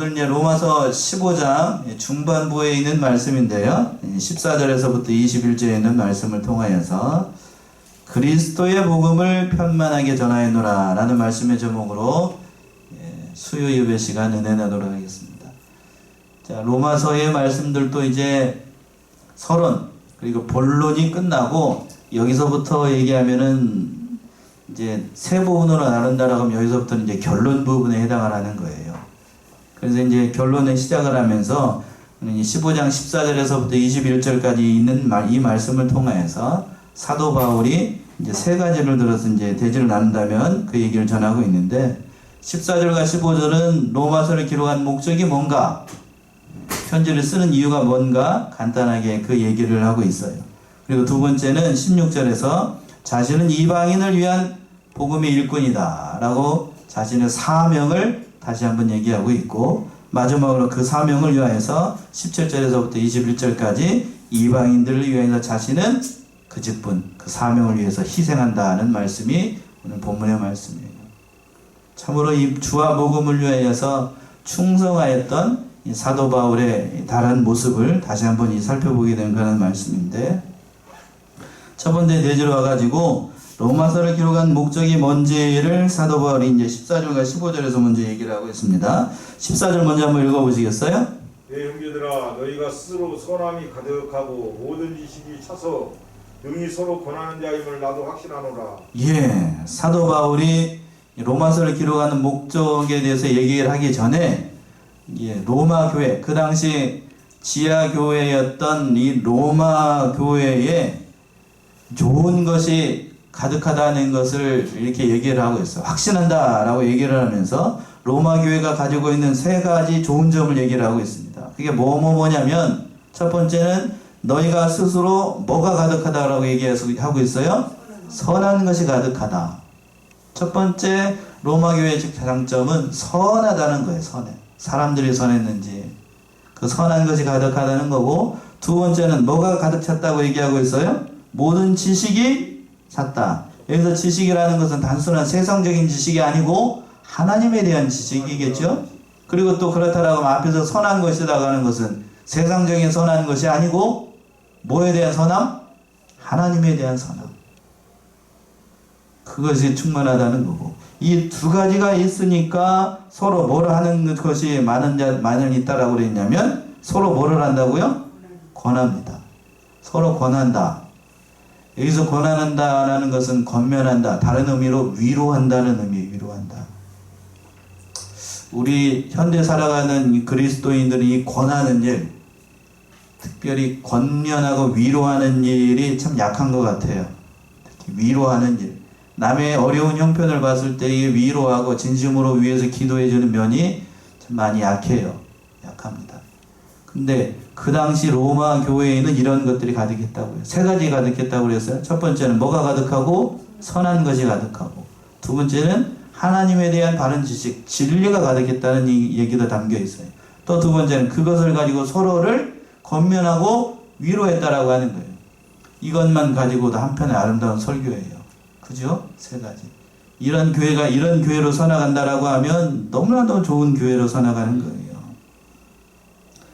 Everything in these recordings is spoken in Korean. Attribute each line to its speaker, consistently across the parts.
Speaker 1: 오늘 이제 로마서 15장 중반부에 있는 말씀인데요. 14절에서부터 21절에 있는 말씀을 통하여서 그리스도의 복음을 편만하게 전하였노라 라는 말씀의 제목으로 수요 예배 시간 은혜 나도록 하겠습니다. 자, 로마서의 말씀들도 이제 서론 그리고 본론이 끝나고 여기서부터 얘기하면은 이제 세 부분으로 나눈다라고 하면 여기서부터는 이제 결론 부분에 해당을 하는 거예요. 그래서 이제 결론을 시작을 하면서 15장 14절에서부터 21절까지 있는 이 말씀을 통하여서 사도 바울이 이제 세 가지를 들어서 이제 대지를 나눈다면 그 얘기를 전하고 있는데 14절과 15절은 로마서를 기록한 목적이 뭔가, 편지를 쓰는 이유가 뭔가 간단하게 그 얘기를 하고 있어요. 그리고 두 번째는 16절에서 자신은 이방인을 위한 복음의 일꾼이다 라고 자신의 사명을 다시 한번 얘기하고 있고, 마지막으로 그 사명을 위하여서 17절에서부터 21절까지 이방인들을 위하여서 자신은 그 직분, 그 사명을 위해서 희생한다는 말씀이 오늘 본문의 말씀이에요. 참으로 이 주와 복음을 위하여서 충성하였던 이 사도 바울의 다른 모습을 다시 한번 살펴보게 되는 그런 말씀인데, 첫 번째 대지로 와가지고 로마서를 기록한 목적이 뭔지를 사도 바울이 이제 14절과 15절에서 먼저 얘기를 하고 있습니다. 14절 먼저 한번 읽어보시겠어요?
Speaker 2: 내 형제들아, 너희가 스스로 선함이 가득하고 모든 지식이 차서 능히 서로 권하는 자임을 나도 확신하노라.
Speaker 1: 예, 사도 바울이 로마서를 기록하는 목적에 대해서 얘기를 하기 전에 로마 교회, 그 당시 지하 교회였던 이 로마 교회에 좋은 것이 가득하다는 것을 이렇게 얘기를 하고 있어요. 확신한다 라고 얘기를 하면서 로마 교회가 가지고 있는 세 가지 좋은 점을 얘기를 하고 있습니다. 그게 뭐냐면, 첫 번째는 너희가 스스로 뭐가 가득하다라고 얘기하고 있어요? 선한 것이 가득하다. 첫 번째 로마 교회의 장점은 선하다는 거예요. 선해. 사람들이 선했는지 그 선한 것이 가득하다는 거고, 두 번째는 뭐가 가득 찼다고 얘기하고 있어요? 모든 지식이 찼다. 여기서 지식이라는 것은 단순한 세상적인 지식이 아니고 하나님에 대한 지식이겠죠. 그리고 또 그렇다라고 하면 앞에서 선한 것이라고 하는 것은 세상적인 선한 것이 아니고 뭐에 대한 선함? 하나님에 대한 선함. 그것이 충만하다는 거고, 이 두 가지가 있으니까 서로 뭘 하는 것이 많은 있다라고 그랬냐면, 서로 뭐를 한다고요? 권합니다. 서로 권한다. 여기서 권한다라는 것은 권면한다, 다른 의미로 위로한다는 의미, 위로한다. 우리 현대 살아가는 그리스도인들이 이 권하는 일, 특별히 권면하고 위로하는 일이 참 약한 것 같아요. 특히 위로하는 일, 남의 어려운 형편을 봤을 때 위로하고 진심으로 위해서 기도해주는 면이 참 많이 약해요. 약합니다. 근데 그 당시 로마 교회에는 이런 것들이 가득했다고요. 세 가지 가득했다고 그랬어요. 첫 번째는 뭐가 가득하고? 선한 것이 가득하고, 두 번째는 하나님에 대한 바른 지식, 진리가 가득했다는 이 얘기도 담겨 있어요. 또 두 번째는 그것을 가지고 서로를 권면하고 위로했다라고 하는 거예요. 이것만 가지고도 한편의 아름다운 설교예요. 그죠? 세 가지. 이런 교회가 이런 교회로 서나간다라고 하면 너무나도 좋은 교회로 서나가는 거예요.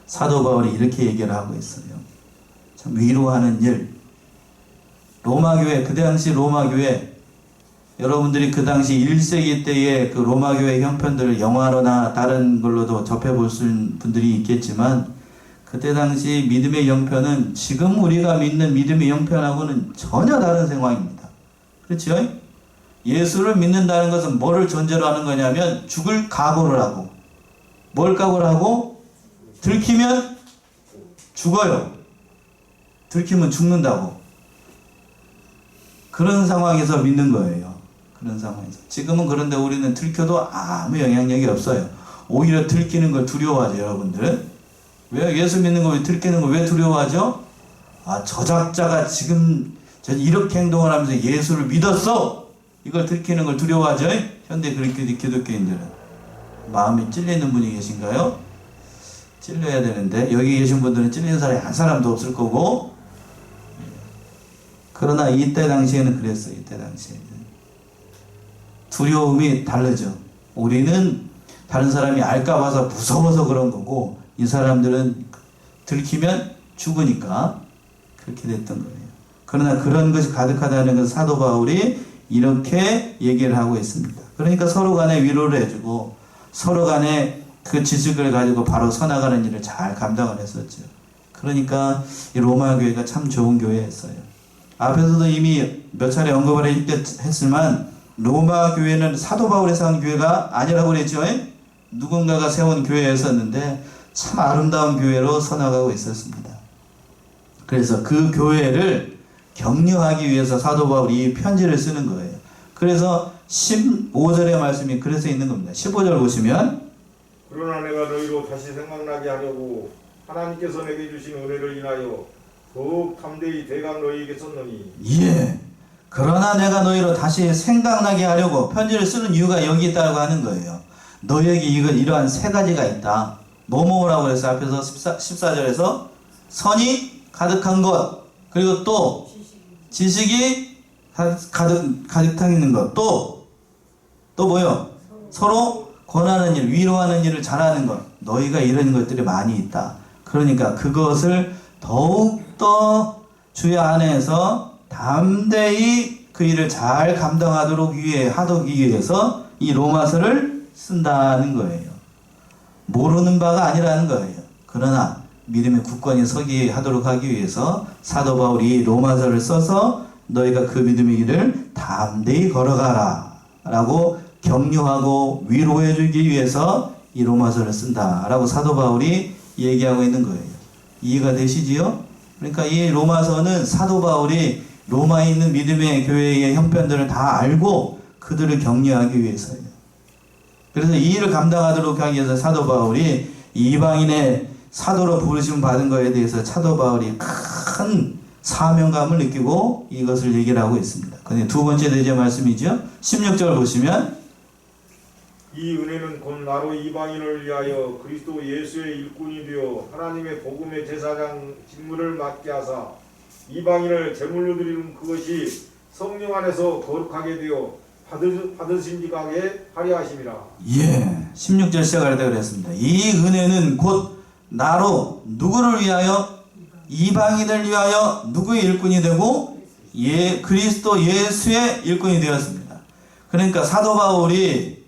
Speaker 1: 사도 바울이 이렇게 얘기를 하고 있어요. 참 위로하는 일. 로마 교회, 그 당시 로마 교회, 여러분들이 그 당시 1세기 때의 그 로마 교회 형편들을 영화로나 다른 걸로도 접해볼 수 있는 분들이 있겠지만, 그때 당시 믿음의 형편은 지금 우리가 믿는 믿음의 형편하고는 전혀 다른 상황입니다. 그렇죠? 예수를 믿는다는 것은 뭐를 전제로 하는 거냐면 죽을 각오를 하고, 뭘 각오를 하고? 들키면 죽어요. 들키면 죽는다고. 그런 상황에서 믿는 거예요. 그런 상황에서. 지금은 그런데 우리는 들켜도 아무 영향력이 없어요. 오히려 들키는 걸 두려워하죠, 여러분들은. 왜 예수 믿는 거, 들키는 거 왜 두려워하죠? 저 작자가 지금 이렇게 행동을 하면서 예수를 믿었어! 이걸 들키는 걸 두려워하죠? 현대 기독교인들은. 마음이 찔리는 분이 계신가요? 찔려야 되는데, 여기 계신 분들은 찔리는 사람이 한 사람도 없을 거고, 그러나 이때 당시에는 그랬어요. 이때 당시에는 두려움이 다르죠. 우리는 다른 사람이 알까 봐서 무서워서 그런 거고, 이 사람들은 들키면 죽으니까 그렇게 됐던 거예요. 그러나 그런 것이 가득하다는 것을 사도 바울이 이렇게 얘기를 하고 있습니다. 그러니까 서로 간에 위로를 해주고 서로 간에 그 지식을 가지고 바로 서나가는 일을 잘 감당을 했었죠. 그러니까 이 로마 교회가 참 좋은 교회였어요. 앞에서도 이미 몇 차례 언급을 했지만 로마 교회는 사도 바울이 세운 교회가 아니라고 그랬죠. 누군가가 세운 교회였었는데 참 아름다운 교회로 서나가고 있었습니다. 그래서 그 교회를 격려하기 위해서 사도 바울이 이 편지를 쓰는 거예요. 그래서 15절의 말씀이 그래서 있는 겁니다. 15절 보시면
Speaker 2: 그러나 내가 너희로 다시 생각나게 하려고 하나님께서 내게 주신 은혜를 인하여 더욱 담대히 대강 너희에게 썼노니.
Speaker 1: 예. 그러나 내가 너희로 다시 생각나게 하려고 편지를 쓰는 이유가 여기 있다고 하는 거예요. 너희에게 이러한 세 가지가 있다. 뭐뭐라고 그래서 앞에서 14절에서 선이 가득한 것, 그리고 또 지식이 가득 타 있는 것, 또 뭐요? 서로 권하는 일, 위로하는 일을 잘하는 것. 너희가 이런 것들이 많이 있다. 그러니까 그것을 더욱더 주의 안에서 담대히 그 일을 잘 감당하도록 하기 위해서 이 로마서를 쓴다는 거예요. 모르는 바가 아니라는 거예요. 그러나 믿음의 굳건히 서기 하도록 하기 위해서 사도 바울이 로마서를 써서 너희가 그 믿음의 길을 담대히 걸어가라 라고 격려하고 위로해 주기 위해서 이 로마서를 쓴다 라고 사도 바울이 얘기하고 있는 거예요. 이해가 되시지요? 그러니까 이 로마서는 사도 바울이 로마에 있는 믿음의 교회의 형편들을 다 알고 그들을 격려하기 위해서예요. 그래서 이 일을 감당하도록 하기 위해서 사도 바울이 이방인의 사도로 부르심 받은 것에 대해서 사도 바울이 큰 사명감을 느끼고 이것을 얘기를 하고 있습니다. 근데 두 번째 대제 말씀이죠. 16절 보시면
Speaker 2: 이 은혜는 곧 나로 이방인을 위하여 그리스도 예수의 일꾼이 되어 하나님의 복음의 제사장 직무를 맡게 하사 이방인을 제물로 드리는 그것이 성령 안에서 거룩하게 되어 받으심직하게 하려 하심이라.
Speaker 1: 예, 16절 시작할 때 그랬습니다. 이 은혜는 곧 나로 누구를 위하여? 이방인을 위하여 누구의 일꾼이 되고? 그리스도 예수의 일꾼이 되었습니다. 그러니까 사도 바울이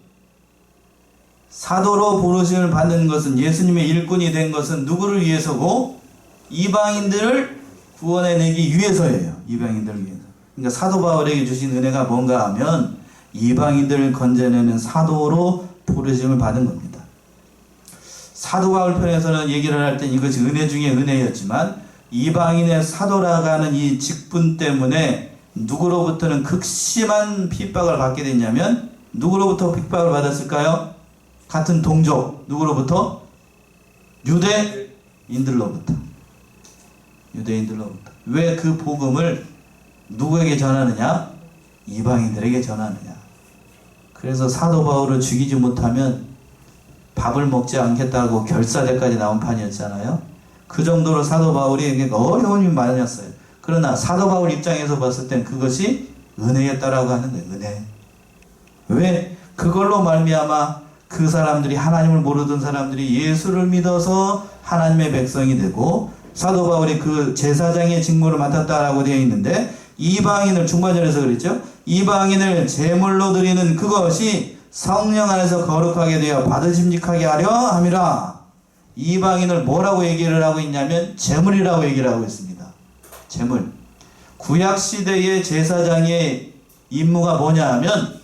Speaker 1: 사도로 부르심을 받는 것은, 예수님의 일꾼이 된 것은 누구를 위해서고? 이방인들을 구원해내기 위해서예요. 이방인들을 위해서. 그러니까 사도 바울에게 주신 은혜가 뭔가 하면 이방인들을 건져내는 사도로 부르심을 받은 겁니다. 사도 바울 편에서는 얘기를 할 땐 이것이 은혜 중에 은혜였지만 이방인의 사도라가는 이 직분 때문에 누구로부터는 극심한 핍박을 받게 됐냐면 누구로부터 핍박을 받았을까요? 같은 동족 누구로부터? 유대인들로부터. 왜 그 복음을 누구에게 전하느냐? 이방인들에게 전하느냐. 그래서 사도 바울을 죽이지 못하면 밥을 먹지 않겠다고 결사대까지 나온 판이었잖아요. 그 정도로 사도 바울이 어려움이 많았어요. 그러나 사도 바울 입장에서 봤을 땐 그것이 은혜였다라고 하는 거예요. 은혜. 왜? 그걸로 말미암아 그 사람들이, 하나님을 모르던 사람들이 예수를 믿어서 하나님의 백성이 되고, 사도 바울이 그 제사장의 직무를 맡았다라고 되어 있는데, 이방인을, 중반절에서 그랬죠? 이방인을 제물로 드리는 그것이 성령 안에서 거룩하게 되어 받으심직하게 하려 함이라. 이방인을 뭐라고 얘기를 하고 있냐면 제물이라고 얘기를 하고 있습니다. 제물. 구약시대의 제사장의 임무가 뭐냐 하면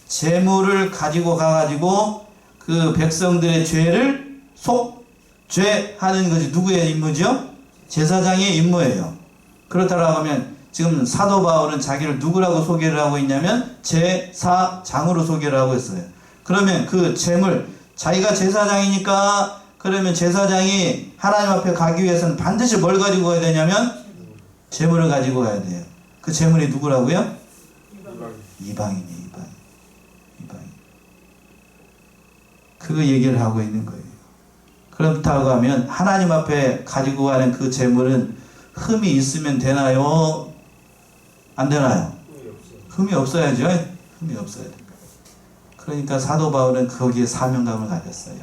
Speaker 1: 제물을 가지고 가가지고 그 백성들의 죄를 속죄하는 것이 누구의 임무죠? 제사장의 임무예요. 그렇다고 하면 지금 사도 바울은 자기를 누구라고 소개를 하고 있냐면 제사장으로 소개를 하고 있어요. 그러면 그 제물, 자기가 제사장이니까 그러면 제사장이 하나님 앞에 가기 위해서는 반드시 뭘 가지고 가야 되냐면 제물을 가지고 가야 돼요. 그 제물이 누구라고요? 이방인이에요. 이방인. 그 얘기를 하고 있는 거예요. 그렇다고 하면 하나님 앞에 가지고 가는 그 제물은 흠이 있으면 되나요? 안 되나요? 흠이 없어야죠. 흠이 없어야 됩니다. 그러니까 사도 바울은 거기에 사명감을 가졌어요.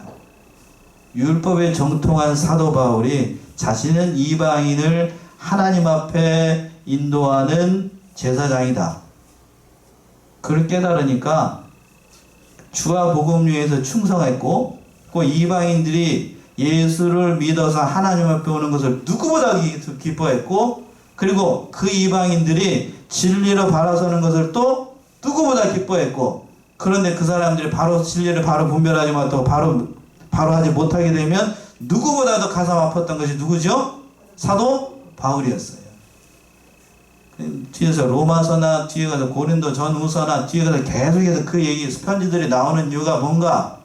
Speaker 1: 율법에 정통한 사도 바울이 자신은 이방인을 하나님 앞에 인도하는 제사장이다. 그걸 깨달으니까 주와 복음 위에서 충성했고, 그 이방인들이 예수를 믿어서 하나님 앞에 오는 것을 누구보다 기뻐했고, 그리고 그 이방인들이 진리로 바라서는 것을 또 누구보다 기뻐했고, 그런데 그 사람들이 바로 진리를 바로 분별하지만 또 바로 하지 못하게 되면 누구보다도 가슴 아팠던 것이 누구죠? 사도 바울이었어요. 뒤에서 로마서나 뒤에 가서 고린도 전후서나 뒤에 가서 계속해서 그 얘기 편지들이 나오는 이유가 뭔가,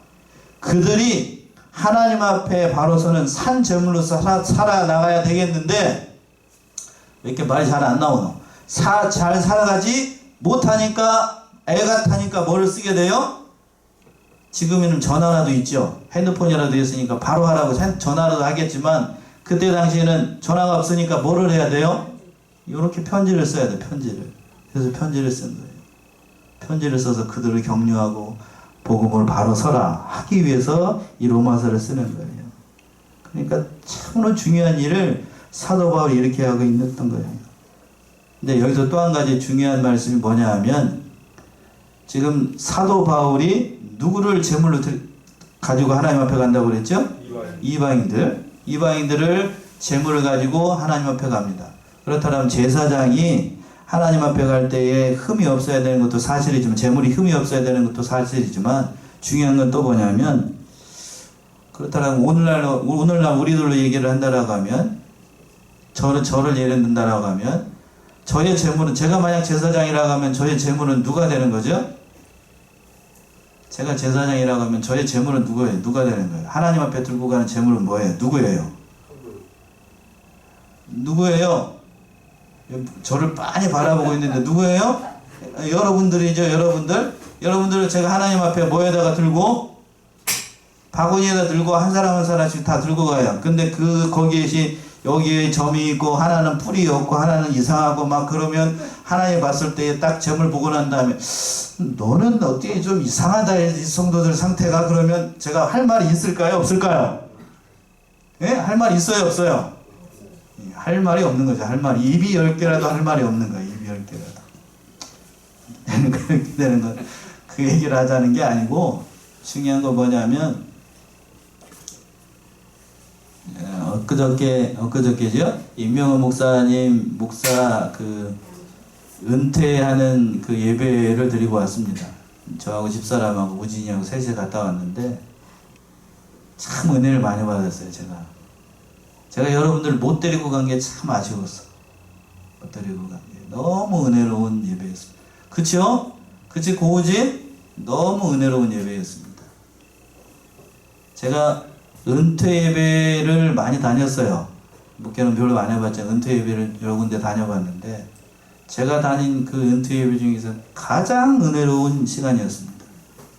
Speaker 1: 그들이 하나님 앞에 바로 서는 산 제물로서 살아나가야 되겠는데 왜 이렇게 말이 잘 안 나오노? 잘 살아가지 못하니까, 애가 타니까 뭐를 쓰게 돼요? 지금에는 전화라도 있죠. 핸드폰이라도 있으니까 바로 하라고 전화라도 하겠지만, 그때 당시에는 전화가 없으니까 뭐를 해야 돼요? 이렇게 편지를 써야 돼, 편지를. 그래서 편지를 쓴 거예요. 편지를 써서 그들을 격려하고 복음을 바로 서라 하기 위해서 이 로마서를 쓰는 거예요. 그러니까 참으로 중요한 일을 사도 바울이 이렇게 하고 있었던 거예요. 근데 여기서 또 한 가지 중요한 말씀이 뭐냐 하면, 지금 사도 바울이 누구를 제물로 가지고 하나님 앞에 간다고 그랬죠? 이방인들을 제물을 가지고 하나님 앞에 갑니다. 그렇다면 제사장이 하나님 앞에 갈 때에 흠이 없어야 되는 것도 사실이지만, 제물이 흠이 없어야 되는 것도 사실이지만, 중요한 건 또 뭐냐면, 그렇다면 오늘날 우리들로 얘기를 한다라고 하면, 저를 예를 든다라고 하면, 저의 제물은, 제가 만약 제사장이라고 하면 저의 제물은 누가 되는 거죠? 제가 제사장이라고 하면 저의 제물은 누가 되는 거예요? 하나님 앞에 들고 가는 제물은 뭐예요? 누구예요? 저를 빤히 바라보고 있는데 누구예요? 여러분들이죠. 여러분들을 제가 하나님 앞에 뭐에다가 들고, 바구니에다 들고 한 사람 한 사람씩 다 들고 가요. 근데 여기에 점이 있고 하나는 뿔이 없고 하나는 이상하고 막 그러면, 하나님 봤을 때 딱 점을 보고 난 다음에 너는 어떻게 좀 이상하다, 이 성도들 상태가. 그러면 제가 할 말이 있을까요? 없을까요? 예? 할 말이 있어요? 없어요? 할 말이 없는 거죠. 입이 10개라도 할 말이 없는 거예요. 입이 10개라도. 그렇게 되는 건 그 얘기를 하자는 게 아니고, 중요한 건 뭐냐면, 엊그저께죠? 임명호 목사님, 은퇴하는 그 예배를 드리고 왔습니다. 저하고 집사람하고 우진이하고 셋이 갔다 왔는데, 참 은혜를 많이 받았어요, 제가 여러분들을 못 데리고 간 게 참 아쉬웠어. 못 데리고 간 게. 너무 은혜로운 예배였습니다. 그쵸? 그치, 고우진? 너무 은혜로운 예배였습니다. 제가 은퇴 예배를 많이 다녔어요. 목회는 별로 안 해봤지만 은퇴 예배를 여러 군데 다녀봤는데, 제가 다닌 그 은퇴 예배 중에서 가장 은혜로운 시간이었습니다.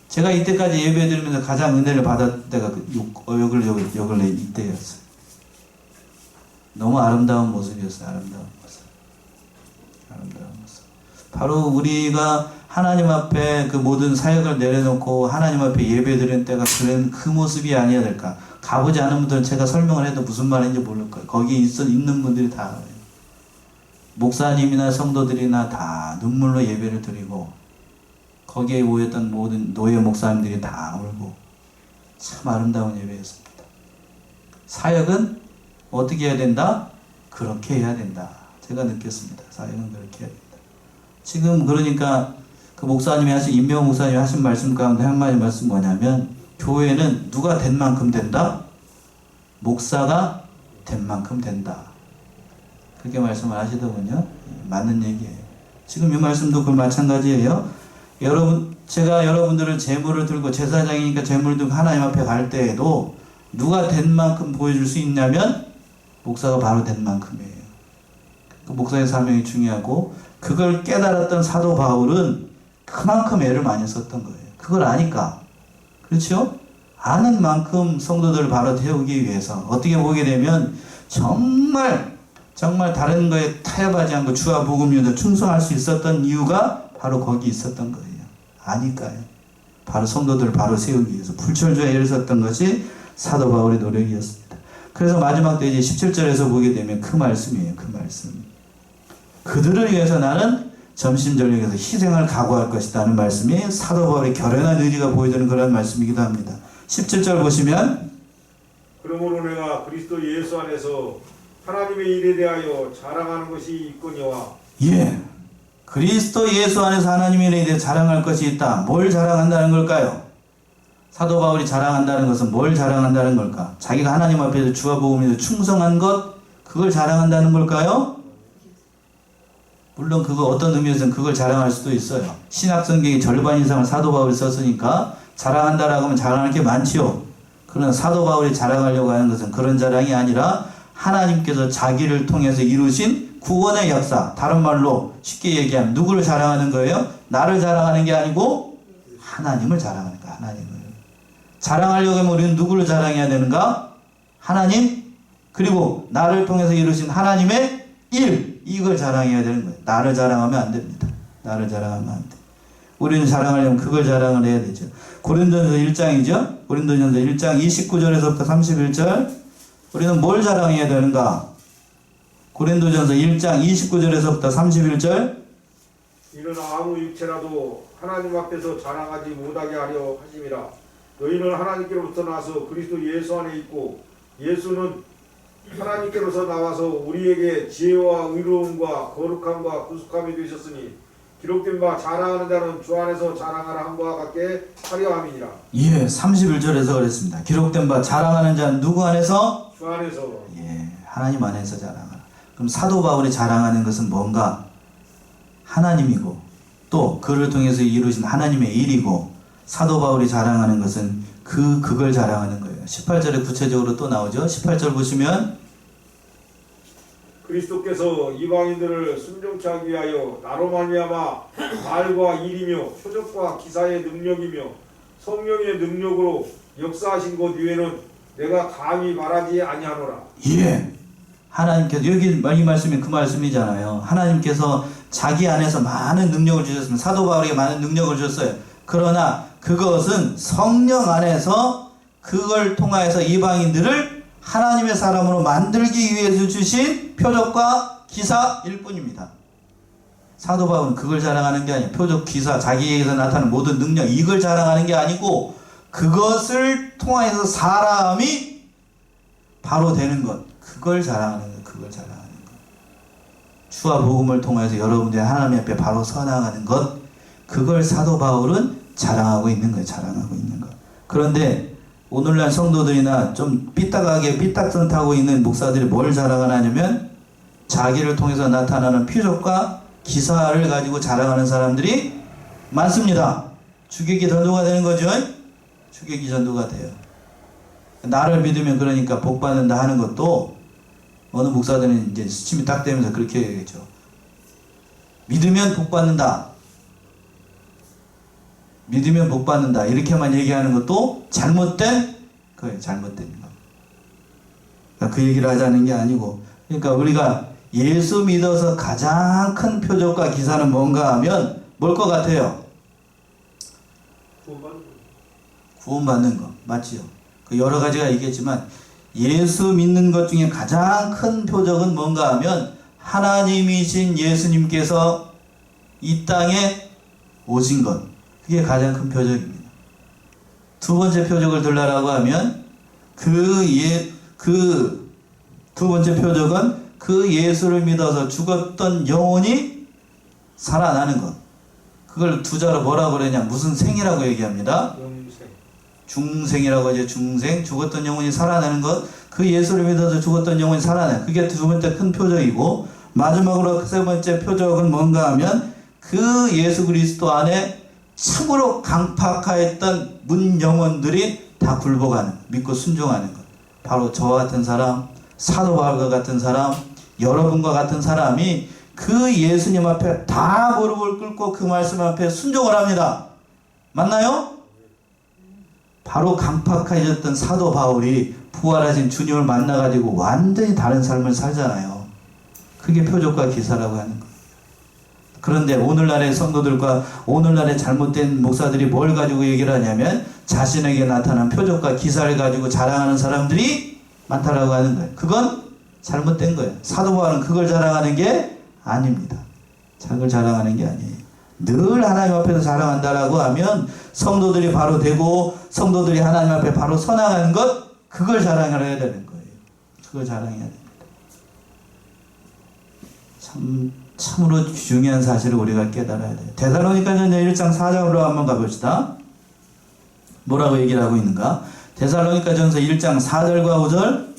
Speaker 1: 제가 이때까지 예배 드리면서 가장 은혜를 받았을 때가 여글레 이때였어요. 너무 아름다운 모습이었어요. 아름다운 모습. 바로 우리가 하나님 앞에 그 모든 사역을 내려놓고 하나님 앞에 예배 드리는 때가 그런 그 모습이 아니어야 될까. 가보지 않은 분들은 제가 설명을 해도 무슨 말인지 모를 거예요. 거기 있는 분들이 다, 목사님이나 성도들이나 다 눈물로 예배를 드리고, 거기에 모였던 모든 노예 목사님들이 다 울고, 참 아름다운 예배였습니다. 사역은 어떻게 해야 된다? 그렇게 해야 된다. 제가 느꼈습니다. 사역은 그렇게 해야 된다. 지금 그러니까 그 임명호 목사님이 하신 말씀 가운데 한마디 말씀 뭐냐면, 교회는 누가 된 만큼 된다? 목사가 된 만큼 된다. 그렇게 말씀을 하시더군요. 맞는 얘기예요. 지금 이 말씀도 그 마찬가지예요. 제가 여러분들을 제물을 들고, 제사장이니까 제물을 들고 하나님 앞에 갈 때에도 누가 된 만큼 보여줄 수 있냐면, 목사가 바로 된 만큼이에요. 그 목사의 사명이 중요하고, 그걸 깨달았던 사도 바울은 그만큼 애를 많이 썼던 거예요. 그걸 아니까. 그렇죠? 아는 만큼 성도들을 바로 태우기 위해서 어떻게 보게 되면 정말 다른 거에 타협하지 않고 주와 복음 위에 충성할 수 있었던 이유가 바로 거기 있었던 거예요. 아니까요. 바로 성도들을 바로 세우기 위해서 불철주야 애를 썼던 것이 사도 바울의 노력이었습니다. 그래서 마지막 때 이제 17절에서 보게 되면 그 말씀이에요. 그 말씀. 그들을 위해서 나는 점심저녁에서 희생을 각오할 것이다 하는 말씀이 사도 바울의 결연한 의지가 보여주는 그런 말씀이기도 합니다. 17절 보시면
Speaker 2: 그러므로 내가 그리스도 예수 안에서 하나님의 일에 대하여 자랑하는 것이 있거니와
Speaker 1: 예, 그리스도 예수 안에서 하나님의 일에 대해 자랑할 것이 있다. 뭘 자랑한다는 걸까요? 사도 바울이 자랑한다는 것은 뭘 자랑한다는 걸까? 자기가 하나님 앞에서 주와 복음에서 충성한 것, 그걸 자랑한다는 걸까요? 물론 그거 어떤 의미에서는 그걸 자랑할 수도 있어요. 신약 성경의 절반 이상을 사도 바울이 썼으니까 자랑한다라고 하면 자랑할 게 많지요. 그러나 사도 바울이 자랑하려고 하는 것은 그런 자랑이 아니라 하나님께서 자기를 통해서 이루신 구원의 역사, 다른 말로 쉽게 얘기하면 누구를 자랑하는 거예요? 나를 자랑하는 게 아니고 하나님을 자랑하는 거야. 하나님을 자랑하려고 하면 우리는 누구를 자랑해야 되는가? 하나님, 그리고 나를 통해서 이루신 하나님의 일, 이걸 자랑해야 되는 거예요. 나를 자랑하면 안 됩니다. 나를 자랑하면 안 돼. 우리는 자랑하려면 그걸 자랑을 해야 되죠. 고린도전서 1장이죠. 고린도전서 1장 29절에서부터 31절. 우리는 뭘 자랑해야 되는가? 고린도전서 1장 29절에서부터 31절.
Speaker 2: 이는 아무 육체라도 하나님 앞에서 자랑하지 못하게 하려 하심이라. 너희는 하나님께로부터 나서 그리스도 예수 안에 있고 예수는 하나님께로서 나와서 우리에게 지혜와 의로움과 거룩함과 구속함이 되셨으니 기록된 바 자랑하는 자는 주 안에서 자랑하라 한 바와 같게 하려 함이니라.
Speaker 1: 예, 31절에서 그랬습니다. 기록된 바 자랑하는 자는 누구 안에서?
Speaker 2: 주 안에서.
Speaker 1: 예, 하나님 안에서 자랑하라. 그럼 사도 바울이 자랑하는 것은 뭔가? 하나님이고 또 그를 통해서 이루신 하나님의 일이고, 사도 바울이 자랑하는 것은 그걸 자랑하는 거예요. 18절에 구체적으로 또 나오죠. 18절 보시면
Speaker 2: 그리스도께서 이방인들을 순종케 하기 위하여 나로 말미암아 말과 일이며 표적과 기사의 능력이며 성령의 능력으로 역사하신 것 위에는 내가 감히 말하지 아니하노라.
Speaker 1: 예, 하나님께서 여기 이 말씀이 그 말씀이잖아요. 하나님께서 자기 안에서 많은 능력을 주셨습니다. 사도 바울에게 많은 능력을 주셨어요. 그러나 그것은 성령 안에서 그걸 통하여서 이방인들을 하나님의 사람으로 만들기 위해서 주신 표적과 기사일 뿐입니다. 사도 바울은 그걸 자랑하는 게 아니에요. 표적, 기사, 자기에게서 나타나는 모든 능력, 이걸 자랑하는 게 아니고 그것을 통하여서 사람이 바로 되는 것, 그걸 자랑하는 것, 그걸 자랑하는 것. 주와 복음을 통해서 여러분들이 하나님 앞에 바로 서나가는 것, 그걸 사도 바울은 자랑하고 있는 거예요. 자랑하고 있는 것. 그런데 오늘날 성도들이나 좀 삐딱하게 삐딱선 타고 있는 목사들이 뭘 자랑하냐면 자기를 통해서 나타나는 표적과 기사를 가지고 자랑하는 사람들이 많습니다. 주객이 전도가 되는 거죠. 주객이 전도가 돼요. 나를 믿으면 그러니까 복 받는다 하는 것도 어느 목사들은 이제 수침이 딱 되면서 그렇게 얘기했죠. 믿으면 복 받는다. 믿으면 복 받는다. 이렇게만 얘기하는 것도 잘못된 거예요. 잘못된 거. 그러니까 그 얘기를 하자는 게 아니고, 그러니까 우리가 예수 믿어서 가장 큰 표적과 기사는 뭔가 하면 뭘 것 같아요? 구원받는 거. 맞지요? 그 여러 가지가 있겠지만 예수 믿는 것 중에 가장 큰 표적은 뭔가 하면 하나님이신 예수님께서 이 땅에 오신 것. 그게 가장 큰 표적입니다. 두 번째 표적을 들라라고 하면 그 두 번째 표적은 그 예수를 믿어서 죽었던 영혼이 살아나는 것. 그걸 두자로 뭐라고 그러냐? 무슨 생이라고 얘기합니다. 중생이라고 하죠. 중생. 죽었던 영혼이 살아나는 것. 그 예수를 믿어서 죽었던 영혼이 살아나요. 그게 두 번째 큰 표적이고, 마지막으로 세 번째 표적은 뭔가 하면 그 예수 그리스도 안에 참으로 강팍하였던 문 영혼들이 다 굴복하는, 믿고 순종하는 것. 바로 저와 같은 사람, 사도 바울과 같은 사람, 여러분과 같은 사람이 그 예수님 앞에 다 무릎을 꿇고 그 말씀 앞에 순종을 합니다. 맞나요? 바로 강팍해졌던 사도 바울이 부활하신 주님을 만나가지고 완전히 다른 삶을 살잖아요. 그게 표적과 기사라고 하는 거. 그런데 오늘날의 성도들과 오늘날의 잘못된 목사들이 뭘 가지고 얘기를 하냐면 자신에게 나타난 표적과 기사를 가지고 자랑하는 사람들이 많다라고 하는 거예요. 그건 잘못된 거예요. 사도 바울은 그걸 자랑하는 게 아닙니다. 그걸 자랑하는 게 아니에요. 늘 하나님 앞에서 자랑한다라고 하면 성도들이 바로 되고 성도들이 하나님 앞에 바로 서나가는 것, 그걸 자랑을 해야 되는 거예요. 그걸 자랑해야 됩니다. 참으로 중요한 사실을 우리가 깨달아야 돼요. 데살로니가전서 1장 4절로 한번 가봅시다. 뭐라고 얘기를 하고 있는가? 데살로니가전서 1장 4절과 5절.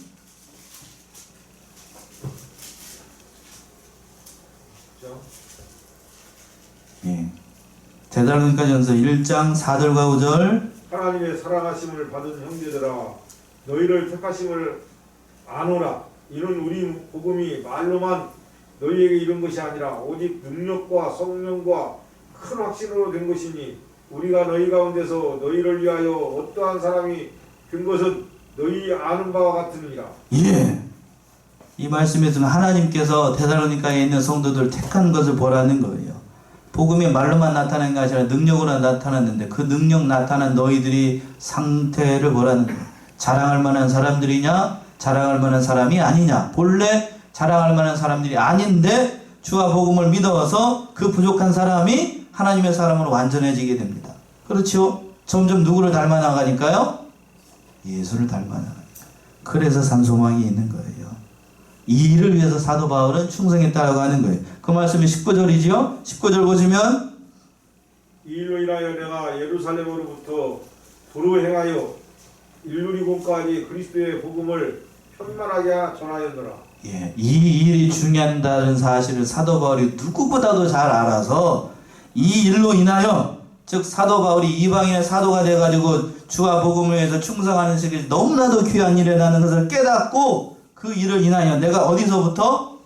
Speaker 1: 예. 데살로니가전서 1장 4절과 5절.
Speaker 2: 하나님의 사랑하심을 받은 형제들아, 너희를 택하심을 아노라. 이는 우리 복음이 말로만 너희에게 이른 것이 아니라 오직 능력과 성령과 큰 확신으로 된 것이니, 우리가 너희 가운데서 너희를 위하여 어떠한 사람이 된 것은 너희 아는 바와 같으니라.
Speaker 1: 예. 이 말씀에서는 하나님께서 데살로니가에 있는 성도들 택한 것을 보라는 거예요. 복음이 말로만 나타난 게 아니라 능력으로 나타났는데 그 능력 나타난 너희들이 상태를 보라는 거예요. 자랑할 만한 사람들이냐, 자랑할 만한 사람이 아니냐. 본래 자랑할 만한 사람들이 아닌데 주와 복음을 믿어서 그 부족한 사람이 하나님의 사람으로 완전해지게 됩니다. 그렇죠? 점점 누구를 닮아 나가니까요? 예수를 닮아 나가니까. 그래서 산소망이 있는 거예요. 이 일을 위해서 사도 바울은 충성했다라고 하는 거예요. 그 말씀이 19절이지요? 19절 보시면
Speaker 2: 이 일로 인하여 내가 예루살렘으로부터 도로 행하여 일루리곤까지 그리스도의 복음을 편만하게 전하였노라.
Speaker 1: 예, 이 일이 중요하다는 사실을 사도 바울이 누구보다도 잘 알아서 이 일로 인하여, 즉 사도 바울이 이방인의 사도가 돼가지고 주와 복음을 위해서 충성하는 것이 너무나도 귀한 일이라는 것을 깨닫고 그 일을 인하여 내가 어디서부터?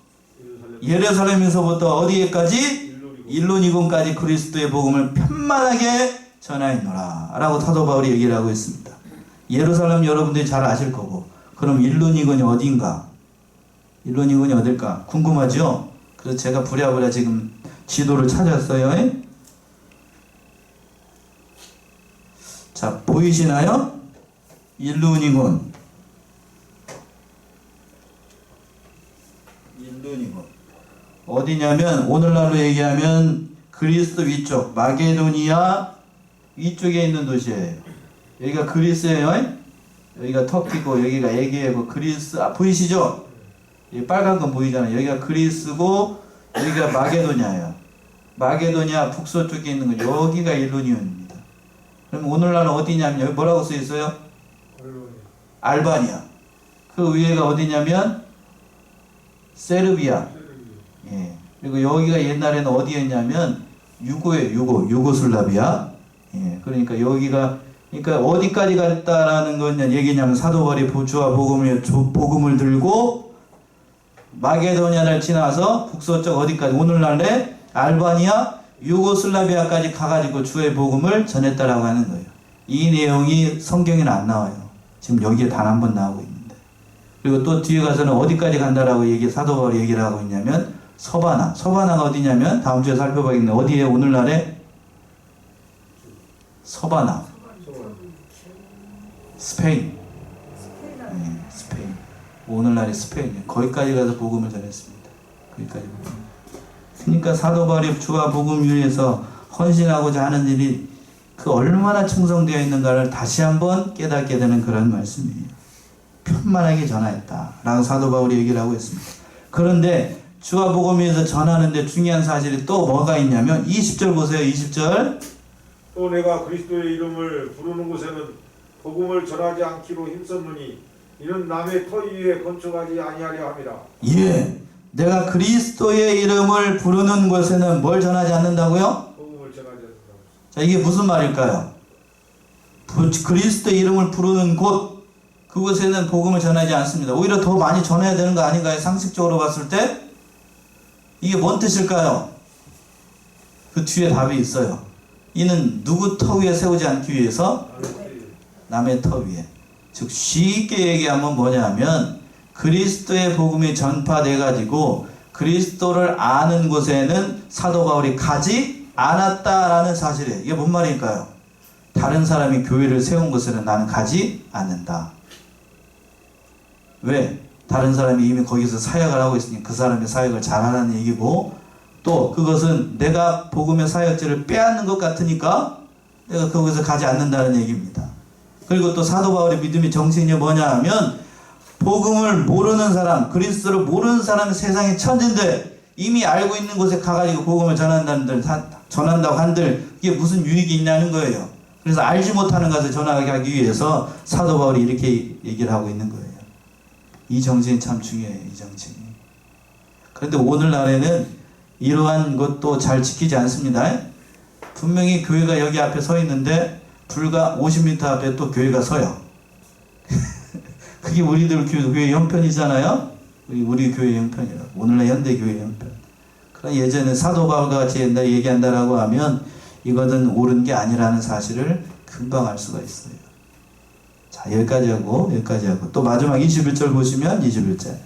Speaker 1: 예루살렘에서부터 어디에까지? 일루니곤까지 그리스도의 복음을 편만하게 전하였노라 라고 사도 바울이 얘기를 하고 있습니다. 예루살렘 여러분들이 잘 아실 거고, 그럼 일루니곤이 어딘가? 일루니곤이 어딜까? 궁금하죠? 그래서 제가 부랴부랴 지금 지도를 찾았어요. 자, 보이시나요? 일루니곤. 일루니곤. 어디냐면, 오늘날로 얘기하면 그리스 위쪽, 마게도니아 위쪽에 있는 도시예요. 여기가 그리스예요. 여기가 터키고, 여기가 에게이고, 그리스, 보이시죠? 이 빨간 건 보이잖아요. 여기가 그리스고, 여기가 마게도냐예요. 마게도냐 북서쪽에 있는 거, 여기가 일루니온입니다. 그럼 오늘날은 어디냐면, 여기 뭐라고 써 있어요? 알바니아. 그 위에가 어디냐면, 세르비아. 예. 그리고 여기가 옛날에는 어디였냐면, 유고슬라비아. 예. 그러니까 여기가, 그러니까 어디까지 갔다라는 건 얘기냐면, 사도 바울이 주와 복음을 들고 마게도냐를 지나서 북서쪽 어디까지, 오늘날에 알바니아, 유고슬라비아까지 가가지고 주의 복음을 전했다라고 하는 거예요. 이 내용이 성경에는 안 나와요. 지금 여기에 단 한 번 나오고 있는데. 그리고 또 뒤에 가서는 어디까지 간다라고 사도 바울이 얘기를 하고 있냐면, 서바나. 서바나가 어디냐면, 다음 주에 살펴보겠는데, 어디에 오늘날에? 서바나. 스페인. 네, 스페인. 오늘날의 스페인. 거기까지 가서 복음을 전했습니다. 거기까지. 그러니까 사도 바울이 주와 복음 위해서 헌신하고자 하는 일이 그 얼마나 충성되어 있는가를 다시 한번 깨닫게 되는 그런 말씀이에요. 편만하게 전하였다 라고 사도 바울이 얘기를 하고 있습니다. 그런데 주와 복음 위해서 전하는데 중요한 사실이 또 뭐가 있냐면 20절 보세요. 20절.
Speaker 2: 또 내가 그리스도의 이름을 부르는 곳에는 복음을 전하지 않기로 힘썼느니 이는 남의 터 위에 건축하지 아니하려 함이라.
Speaker 1: 예, 내가 그리스도의 이름을 부르는 곳에는 뭘 전하지 않는다고요?
Speaker 2: 복음을 전하지 않는다.
Speaker 1: 자, 이게 무슨 말일까요? 그리스도의 이름을 부르는 곳, 그곳에는 복음을 전하지 않습니다. 오히려 더 많이 전해야 되는 거 아닌가요? 상식적으로 봤을 때? 이게 뭔 뜻일까요? 그 뒤에 답이 있어요. 이는 누구 터 위에 세우지 않기 위해서? 남의 터 위에. 즉 쉽게 얘기하면 뭐냐면 그리스도의 복음이 전파돼 가지고 그리스도를 아는 곳에는 사도 바울이 가지 않았다라는 사실이에요. 이게 뭔 말일까요? 다른 사람이 교회를 세운 곳에는 나는 가지 않는다. 왜? 다른 사람이 이미 거기서 사역을 하고 있으니 그 사람의 사역을 잘하라는 얘기고, 또 그것은 내가 복음의 사역지를 빼앗는 것 같으니까 내가 거기서 가지 않는다는 얘기입니다. 그리고 또 사도 바울의 믿음의 정신이 뭐냐 하면, 복음을 모르는 사람, 그리스도를 모르는 사람이 세상에 천진데 이미 알고 있는 곳에 가가지고 복음을 전한다고 한들 이게 무슨 유익이 있냐는 거예요. 그래서 알지 못하는 것을 전하게 하기 위해서 사도 바울이 이렇게 얘기를 하고 있는 거예요. 이 정신이 참 중요해요. 이 정신이. 그런데 오늘날에는 이러한 것도 잘 지키지 않습니다. 분명히 교회가 여기 앞에 서 있는데 불과 50m 앞에 또 교회가 서요. 그게 우리들 교회 형편이잖아요. 우리 교회 형편이라고. 오늘날 현대 교회 형편. 그러나 예전에 사도 바울과 같이 얘기한다라고 하면 이것은 옳은 게 아니라는 사실을 금방 알 수가 있어요. 자, 여기까지 하고 또 마지막 21절 보시면 21절.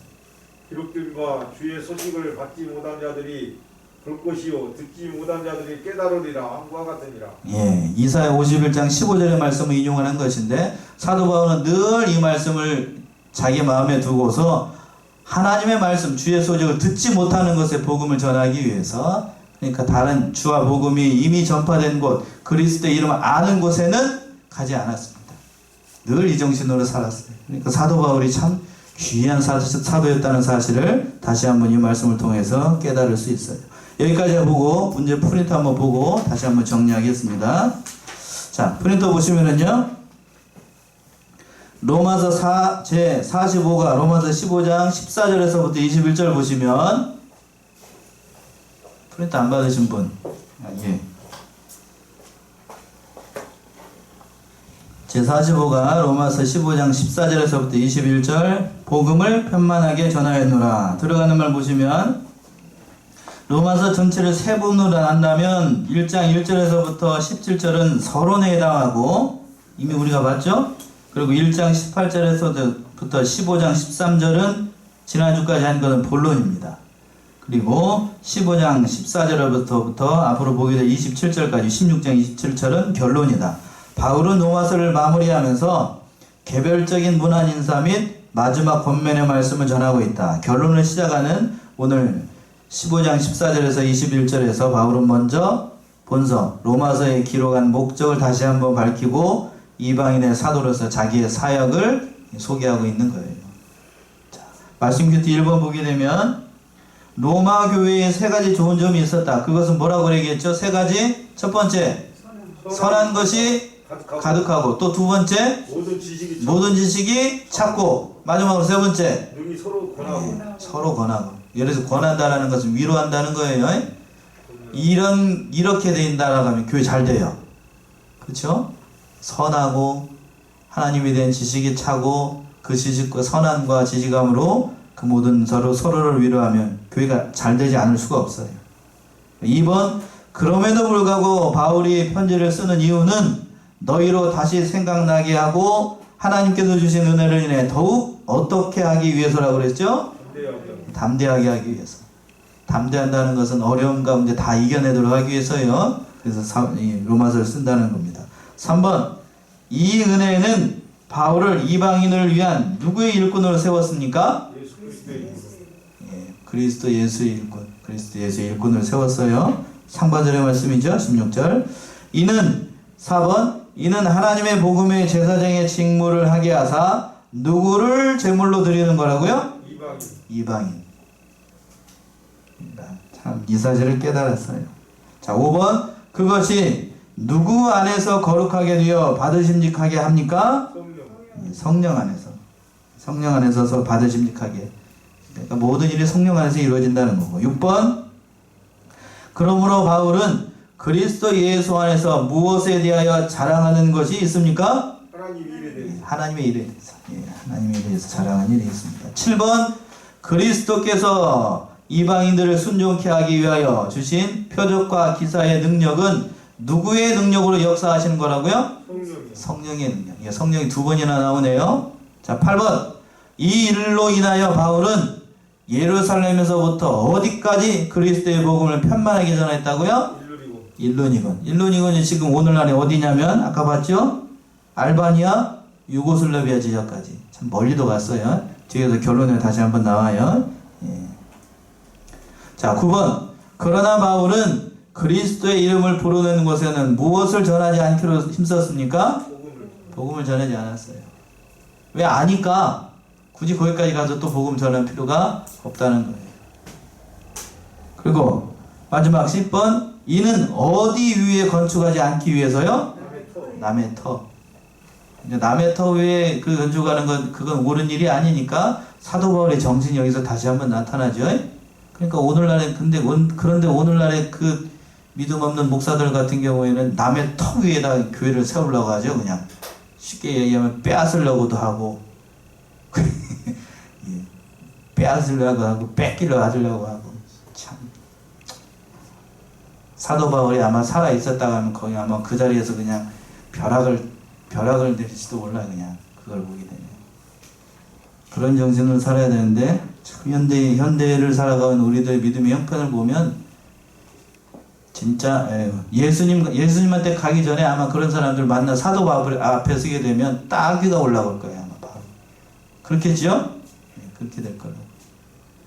Speaker 2: 기록된 바 주의 소식을 받지 못한 자들이 볼 것이요 듣지 못한 자들이 깨달으리라 함과 같으니라.
Speaker 1: 예, 이사야 51장 15절의 말씀을 인용하는 것인데, 사도 바울은 늘 이 말씀을 자기 마음에 두고서 하나님의 말씀, 주의 소식을 듣지 못하는 것에 복음을 전하기 위해서, 그러니까 다른 주와 복음이 이미 전파된 곳, 그리스도의 이름을 아는 곳에는 가지 않았습니다. 늘 이 정신으로 살았어요. 그러니까 사도 바울이 참 귀한 사도였다는 사실을 다시 한번 이 말씀을 통해서 깨달을 수 있어요. 여기까지 보고 문제 프린터 한번 보고 다시 한번 정리하겠습니다. 자, 프린터 보시면은요, 로마서 제 45가 로마서 15장 14절에서부터 21절 보시면, 프린터 안 받으신 분, 예. 제 45가 로마서 15장 14절에서부터 21절, 복음을 편만하게 전하였노라. 들어가는 말 보시면, 로마서 전체를 세 부분으로 한다면 1장 1절에서부터 17절은 서론에 해당하고 이미 우리가 봤죠? 그리고 1장 18절에서부터 15장 13절은 지난주까지 한 것은 본론입니다. 그리고 15장 14절부터 앞으로 보게 될 27절까지 16장 27절은 결론이다. 바울은 로마서를 마무리하면서 개별적인 문안 인사 및 마지막 권면의 말씀을 전하고 있다. 결론을 시작하는 오늘 15장 14절에서 21절에서 바울은 먼저 본서 로마서에 기록한 목적을 다시 한번 밝히고 이방인의 사도로서 자기의 사역을 소개하고 있는 거예요. 자, 말씀 큐티 1번 보게 되면 로마 교회에 세 가지 좋은 점이 있었다. 그것은 뭐라고 얘기했죠? 세 가지. 첫 번째, 선한 것이 가득하고, 또 두 번째, 모든 지식이 찾고, 마지막으로 세 번째,
Speaker 2: 능히 서로 권하고.
Speaker 1: 서로 권하고. 예를 들어서 권한다라는 것은 위로한다는 거예요. 이렇게 된다라고 하면 교회 잘 돼요. 그렇죠? 선하고 하나님에 대한 지식이 차고, 그 지식과 선함과 지식함으로 그 모든 서로를 위로하면 교회가 잘 되지 않을 수가 없어요. 2번, 그럼에도 불구하고 바울이 편지를 쓰는 이유는 너희로 다시 생각나게 하고 하나님께서 주신 은혜를 인해 더욱 어떻게 하기 위해서라고 그랬죠? 담대하게 하기 위해서. 담대한다는 것은 어려움 가운데 다 이겨내도록 하기 위해서요. 그래서 로마서를 쓴다는 겁니다. 3번, 이 은혜는 바울을 이방인을 위한 누구의 일꾼으로 세웠습니까? 그리스도 예수의 일꾼, 그리스도 예수의 일꾼을 세웠어요. 상반절의 말씀이죠. 16절. 4번, 이는 하나님의 복음의 제사장의 직무를 하게 하사 누구를 제물로 드리는 거라고요? 이방인. 참 이 사실을 깨달았어요. 자, 5번, 그것이 누구 안에서 거룩하게 되어 받으심직하게 합니까? 성령 안에서. 성령 안에서 받으심직하게. 그러니까 모든 일이 성령 안에서 이루어진다는 거고. 6번, 그러므로 바울은 그리스도 예수 안에서 무엇에 대하여 자랑하는 것이 있습니까? 하나님의 일에 대해서. 하나님의 일에 대해서 자랑하는 일이 있습니다. 7번, 그리스도께서 이방인들을 순종케 하기 위하여 주신 표적과 기사의 능력은 누구의 능력으로 역사하시는 거라고요? 성령의 능력. 성령이 두 번이나 나오네요. 자, 8번, 이 일로 인하여 바울은 예루살렘에서부터 어디까지 그리스도의 복음을 편만하게 전했다고요?
Speaker 2: 일루리곤.
Speaker 1: 일루니곤이 지금 오늘날에 어디냐면 아까 봤죠? 알바니아, 유고슬라비아 지역까지. 참 멀리도 갔어요. 뒤에서 결론에 다시 한번 나와요. 예. 자, 9번. 그러나 바울은 그리스도의 이름을 부르는 곳에는 무엇을 전하지 않기로 힘썼습니까? 복음을 전하지 않았어요. 왜 아니까 굳이 거기까지 가서 또 복음 전할 필요가 없다는 거예요. 그리고 마지막 10번. 이는 어디 위에 건축하지 않기 위해서요? 남의 터. 이제 남의 터 위에 그 건축하는 건 그건 옳은 일이 아니니까 사도 바울의 정신이 여기서 다시 한번 나타나죠. 그러니까 오늘날에 그런데 오늘날에 그 믿음 없는 목사들 같은 경우에는 남의 터 위에다 교회를 세우려고 하죠. 그냥 쉽게 얘기하면 빼앗으려고도 하고 빼앗으려고 하고 뺏기려 하려고 하고 참 사도 바울이 아마 살아 있었다고 하면 거의 아마 그 자리에서 그냥 벼락을 내릴지도 몰라 그냥 그걸 보게 되면 그런 정신으로 살아야 되는데 참 현대를 살아가는 우리들의 믿음의 형편을 보면 진짜 예수님한테 가기 전에 아마 그런 사람들 만나 사도 바울 앞에 서게 되면 따귀가 올라올 거예요 아마 바로 그렇겠죠? 그렇게 될 거예요.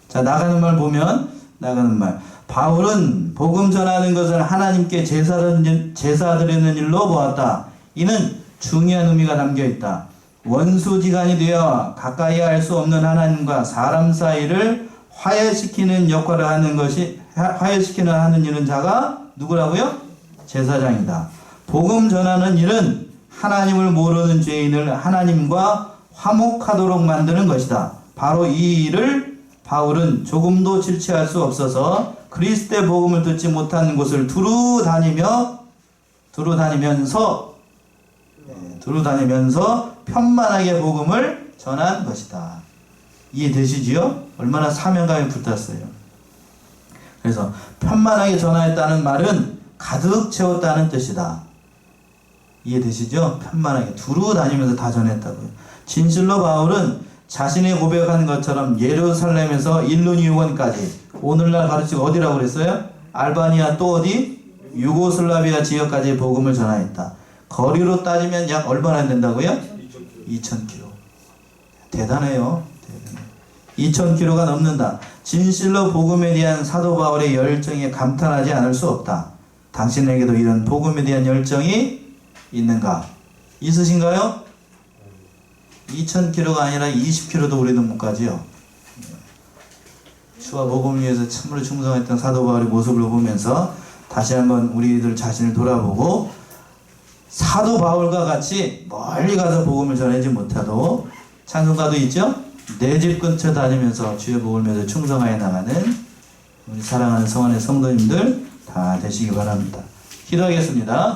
Speaker 1: 자 나가는 말 보면 나가는 말 바울은 복음 전하는 것을 하나님께 제사 드리는 일로 보았다. 이는 중요한 의미가 담겨있다. 원수지간이 되어 가까이 할 수 없는 하나님과 사람 사이를 화해시키는 역할을 하는 일은 자가 누구라고요? 제사장이다. 복음 전하는 일은 하나님을 모르는 죄인을 하나님과 화목하도록 만드는 것이다. 바로 이 일을 바울은 조금도 질취할 수 없어서 그리스도의 복음을 듣지 못한 곳을 두루 다니면서 편만하게 복음을 전한 것이다. 이해되시지요? 얼마나 사명감이 붙었어요. 그래서 편만하게 전하였다는 말은 가득 채웠다는 뜻이다. 이해되시죠? 편만하게 두루 다니면서 다 전했다고요. 진실로 바울은 자신이 고백한 것처럼 예루살렘에서 일루니온까지 오늘날 가르치고 어디라고 그랬어요? 알바니아 또 어디? 유고슬라비아 지역까지 복음을 전하였다. 거리로 따지면 약 얼마나 된다고요? 2000km. 대단해요. 2000km가 넘는다. 진실로 복음에 대한 사도 바울의 열정에 감탄하지 않을 수 없다. 당신에게도 이런 복음에 대한 열정이 있는가? 있으신가요? 2000km가 아니라 20km도 우리는 못 가지요. 주와 복음을 위해서 참으로 충성했던 사도 바울의 모습을 보면서 다시 한번 우리들 자신을 돌아보고 사도 바울과 같이 멀리 가서 복음을 전하지 못해도 찬송가도 있죠? 내 집 근처 다니면서 주의 복음을 위해서 충성하여 나가는 우리 사랑하는 성원의 성도님들 다 되시기 바랍니다. 기도하겠습니다.